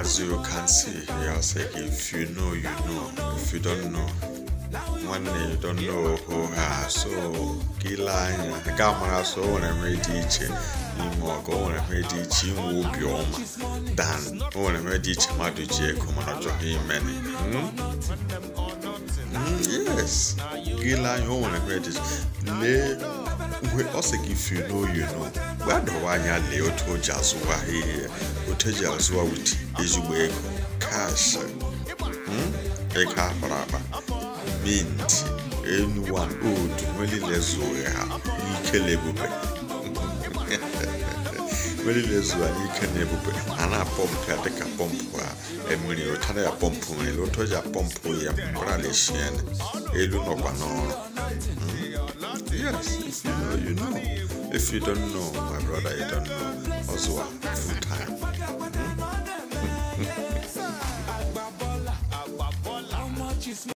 as you can see here, say if you know, you know. If you don't know, one day you don't know who has. So, Gila, Gamma, so when I made each, you more go when I made each, you will be on than when I made each Madu Jacob and John many. Yes, Gila, you want to read it. We also if you know, you know. Where do I lay to Jazua here? What Jazua with Izuwe cash? A car baraba mint. Anyone old, really less Kelebube. Really less Kelebube. And I pump at the Capompa. Emily Otana Pompo, a Lotoja Pompo, a Bralisian, a Lunobano. Yes, if you know, you know. If you don't know, my brother, you don't know.